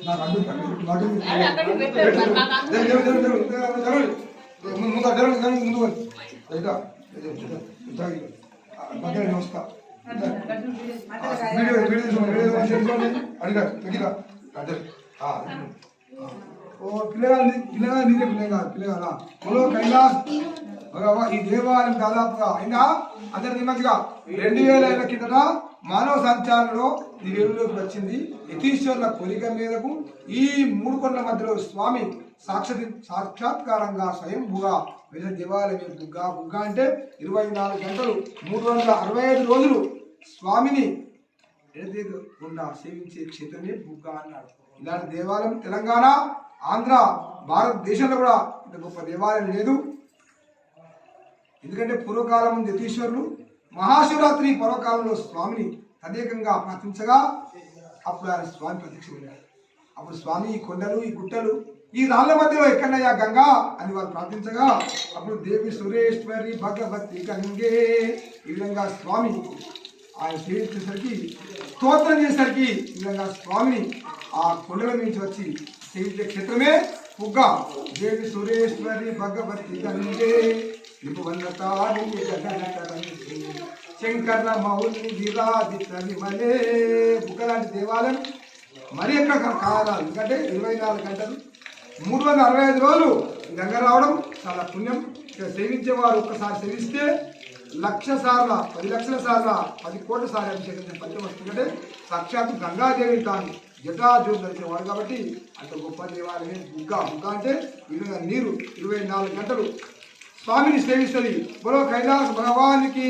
ఈ దేవాలయం దాదాపుగా అయినా అందరి నిమ్మదిగా 2000 ఏళ్ల కిందట మానవ సంచారంలో ఈ వేరులోకి వచ్చింది. యతీశ్వరుల కోరిక మేరకు ఈ 3 కొండల మధ్యలో స్వామి సాక్షాత్కారంగా స్వయంభూగా వెళ్ళిన దేవాలయం బుగ్గ అంటే 24 గంటలు 365 రోజులు స్వామిని ఎడతెగకుండా సేవించే క్షేత్రమే బుగ్గ అన్నాడు. ఇలాంటి దేవాలయం తెలంగాణ, ఆంధ్ర, భారతదేశంలో కూడా ఇంత గొప్ప దేవాలయం లేదు. ఎందుకంటే పూర్వకాలం యతీశ్వరులు మహాశివరాత్రి పర్వకాలంలో స్వామిని తదేకంగా ప్రార్థించగా అప్పుడు ఆయన స్వామి ప్రత్యక్షమయ్యాడు. అప్పుడు స్వామి ఈ కొండలు, ఈ గుట్టలు, ఈ రాళ్ల మధ్యలో ఎక్కడయ్యా గంగా అని వారు ప్రార్థించగా అప్పుడు దేవి సురేశ్వరి భగవతి గంగే ఈ విధంగా స్వామి ఆయన సేవించేసరికి స్తోత్రం చేసేసరికి ఈ విధంగా స్వామిని ఆ కొండల నుంచి వచ్చి సేవించే క్షేత్రమే బుగ్గ. దేవి సురేశ్వరి భగవతి గంగే శంకర మౌలి విరాజితని మలే బుగ్గ లాంటి దేవాలయం మరి ఎక్కడ కావాలి. ఎందుకంటే 24 గంటలు 365 రోజులు గంగ రావడం చాలా పుణ్యం. ఇక్కడ సేవించేవారు ఒక్కసారి సేవిస్తే 1,00,000 సార్లు 10 లక్షల సార్లు 10 కోట్ల సార్లు అభిషేకం ఫలితం వస్తుందంటే సాక్షాత్తు గంగాదేవి తాను జటాజూరు ధరించేవాడు కాబట్టి అంత గొప్ప దేవాలయమే బుగ్గ. బుగ్గ అంటే ఈ విధంగా నీరు 24 గంటలు స్వామిని సేవిస్తుంది. బలో కైలాస భగవానికి.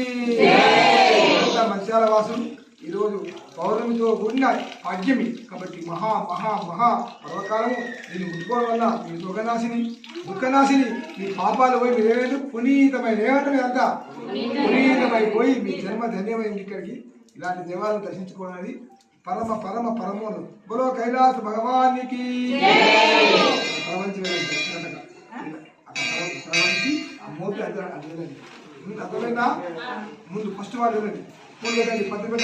మంచాల వాసులు ఈరోజు పౌర్ణమితో కూడిన భాగ్యమి కాబట్టి మహా మహా మహా పర్వకాలము దీన్ని ముట్టుకోవడం వల్ల మీ దుఃఖనాశిని దుఃఖనాశిని మీ పాపాలు పోయి మీరు ఏమైనా పునీతమైన ఏమంటే అంతా పునీతమైపోయి మీ జన్మ ధన్యమైంది. ఇక్కడికి ఇలాంటి దేవాలను దర్శించుకోవడానికి పరమ పరమ పరమోను బలో కైలాస భగవానికి. మూర్తి అర్థమైందా? ముందు ఫస్ట్ వాళ్ళు పూలు పత్రిక